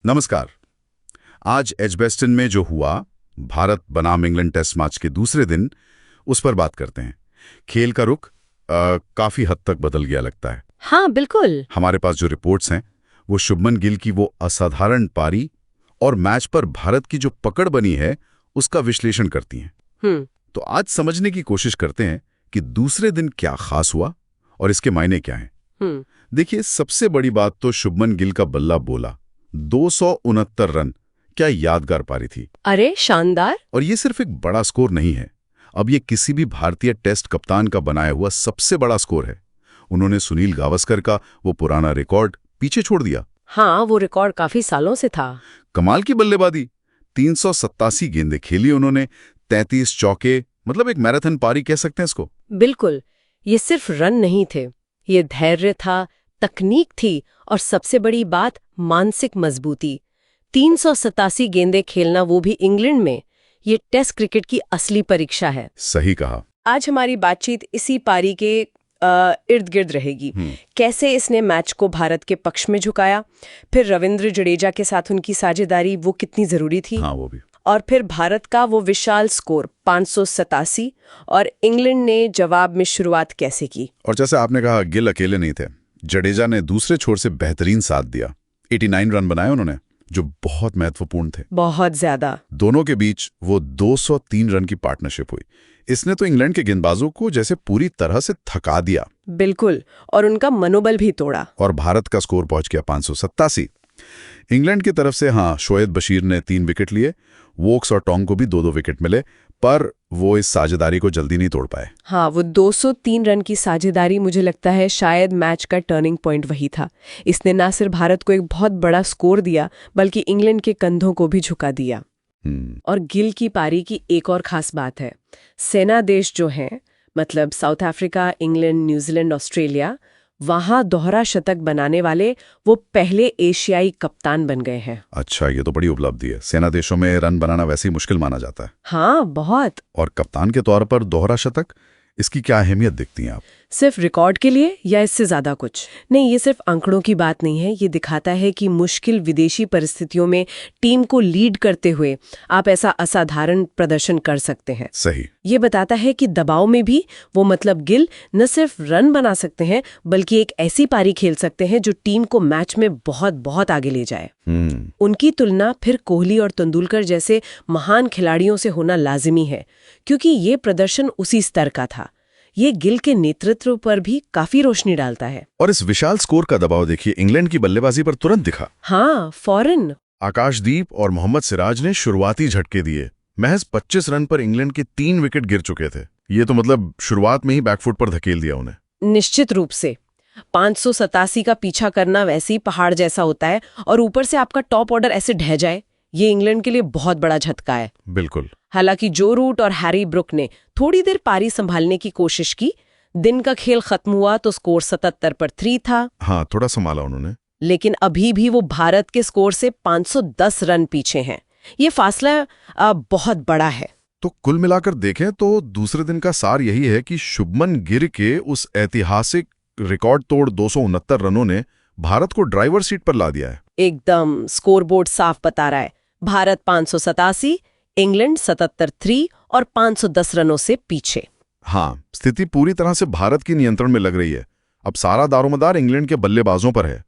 नमस्कार। आज एजबेस्टन में जो हुआ भारत बनाम इंग्लैंड टेस्ट मैच के दूसरे दिन, उस पर बात करते हैं। खेल का रुख काफी हद तक बदल गया लगता है। हाँ बिल्कुल। हमारे पास जो रिपोर्ट्स हैं वो शुभमन गिल की वो असाधारण पारी और मैच पर भारत की जो पकड़ बनी है उसका विश्लेषण करती हैं। तो आज समझने की कोशिश करते हैं कि दूसरे दिन क्या खास हुआ और इसके मायने क्या हैं। देखिए, सबसे बड़ी बात तो शुभमन गिल का बल्ला बोला 269 रन, क्या यादगार पारी थी। अरे शानदार। और ये सिर्फ एक बड़ा स्कोर नहीं है, अब ये किसी भी भारतीय टेस्ट कप्तान का बनाया हुआ सबसे बड़ा स्कोर है। उन्होंने सुनील गावस्कर का वो पुराना रिकॉर्ड पीछे छोड़ दिया। हाँ, वो रिकॉर्ड काफी सालों से था। कमाल की बल्लेबाजी, 387 गेंदें खेली उन्होंने, 33 चौके, मतलब एक मैराथन पारी कह सकते हैं इसको। बिल्कुल, ये सिर्फ रन नहीं थे, ये धैर्य था, तकनीक थी और सबसे बड़ी बात मानसिक मजबूती। 387 गेंदें खेलना, वो भी इंग्लैंड में, ये टेस्ट क्रिकेट की असली परीक्षा है। सही कहा। आज हमारी बातचीत इसी पारी के इर्द गिर्द रहेगी। कैसे इसने मैच को भारत के पक्ष में झुकाया, फिर रविंद्र जडेजा के साथ उनकी साझेदारी वो कितनी जरूरी थी, हाँ, वो भी। और फिर भारत का वो विशाल स्कोर 587 और इंग्लैंड ने जवाब में शुरुआत कैसे की। और जैसे आपने कहा, गिल अकेले नहीं थे, जडेजा ने दूसरे छोर से बेहतरीन साथ दिया। 89 रन बनाए उन्होंने, जो बहुत महत्वपूर्ण थे। बहुत ज्यादा। दोनों के बीच वो 203 रन की पार्टनरशिप हुई। इसने तो इंग्लैंड के गेंदबाजों को जैसे पूरी तरह से थका दिया। बिल्कुल, और उनका मनोबल भी तोड़ा। और भारत का स्कोर पहुंच गया 587। इंग्लैंड की तरफ से हाँ, शोएब बशीर ने 3 विकेट लिए, वोक्स और टोंग को भी 2-2 विकेट मिले, पर वो इस साझेदारी को जल्दी नहीं तोड़ पाए। हाँ, वो 203 रन की साझेदारी, मुझे लगता है शायद मैच का टर्निंग पॉइंट वही था। इसने ना सिर्फ भारत को एक बहुत बड़ा स्कोर दिया, बल्कि इंग्लैंड के कंधों को भी झुका दिया। और गिल की पारी की एक और खास बात है, सेना देश जो हैं, मतलब south Africa, England, New Zealand, Australia, वहां दोहरा शतक बनाने वाले वो पहले एशियाई कप्तान बन गए हैं। अच्छा, ये तो बड़ी उपलब्धि है। सेना देशों में रन बनाना वैसे ही मुश्किल माना जाता है। हाँ, बहुत। और कप्तान के तौर पर दोहरा शतक, इसकी क्या अहमियत दिखती है आप? सिर्फ रिकॉर्ड के लिए या इससे ज्यादा कुछ नहीं, ये सिर्फ आंकड़ों की बात नहीं है। ये दिखाता है कि मुश्किल विदेशी परिस्थितियों में टीम को लीड करते हुए आप ऐसा असाधारण प्रदर्शन कर सकते हैं। सही। ये बताता है कि दबाव में भी वो, मतलब गिल, न सिर्फ रन बना सकते हैं, बल्कि एक ऐसी पारी खेल सकते हैं जो टीम को मैच में बहुत बहुत आगे ले जाए। उनकी तुलना फिर कोहली और तेंदुलकर जैसे महान खिलाड़ियों से होना लाजिमी है, क्योंकि ये प्रदर्शन उसी स्तर का था। ये गिल के नेतृत्व पर भी काफी रोशनी डालता है। और इस विशाल स्कोर का दबाव देखिए इंग्लैंड की बल्लेबाजी पर तुरंत दिखा। हाँ, फौरन। आकाशदीप और मोहम्मद सिराज ने शुरुआती झटके दिए। महज 25 रन पर इंग्लैंड के 3 विकेट गिर चुके थे। ये तो मतलब शुरुआत में ही बैकफुट पर धकेल दिया उन्हें। निश्चित रूप से 587 का पीछा करना वैसे ही पहाड़ जैसा होता है, और ऊपर से आपका टॉप ऑर्डर ऐसे ढह जाए, ये इंग्लैंड के लिए बहुत बड़ा झटका है। बिल्कुल। हालांकि जो रूट और हैरी ब्रुक ने थोड़ी देर पारी संभालने की कोशिश की। दिन का खेल खत्म हुआ तो स्कोर 77 पर 3 था। हाँ, थोड़ा संभाला उन्होंने, लेकिन अभी भी वो भारत के स्कोर से 510 रन पीछे हैं। ये फासला बहुत बड़ा है। तो कुल मिलाकर देखें तो दूसरे दिन का सार यही है कि शुभमन गिल के उस ऐतिहासिक रिकॉर्ड तोड़ 269 रनों ने भारत को ड्राइवर सीट पर ला दिया है। एकदम स्कोरबोर्ड साफ बता रहा है, भारत 587, इंग्लैंड 77 और 510 रनों से पीछे। हाँ, स्थिति पूरी तरह से भारत की नियंत्रण में लग रही है। अब सारा दारोमदार इंग्लैंड के बल्लेबाजों पर है।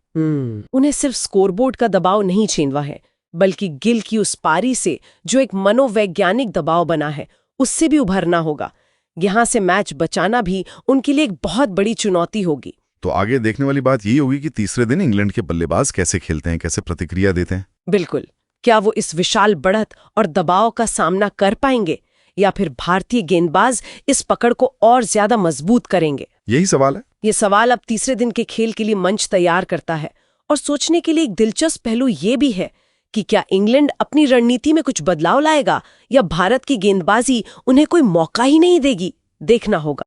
उन्हें सिर्फ स्कोरबोर्ड का दबाव नहीं छीनवा है, बल्कि गिल की उस पारी से जो एक मनोवैज्ञानिक दबाव बना है, उससे भी उभरना होगा। यहाँ से मैच बचाना भी उनके लिए एक बहुत बड़ी चुनौती होगी। तो आगे देखने वाली बात यही होगी कि तीसरे दिन इंग्लैंड के बल्लेबाज कैसे खेलते हैं, कैसे प्रतिक्रिया देते हैं। बिल्कुल, क्या वो इस विशाल बढ़त और दबाव का सामना कर पाएंगे, या फिर भारतीय गेंदबाज इस पकड़ को और ज्यादा मजबूत करेंगे? यही सवाल है। ये सवाल अब तीसरे दिन के खेल के लिए मंच तैयार करता है। और सोचने के लिए एक दिलचस्प पहलू ये भी है कि क्या इंग्लैंड अपनी रणनीति में कुछ बदलाव लाएगा, या भारत की गेंदबाजी उन्हें कोई मौका ही नहीं देगी। देखना होगा।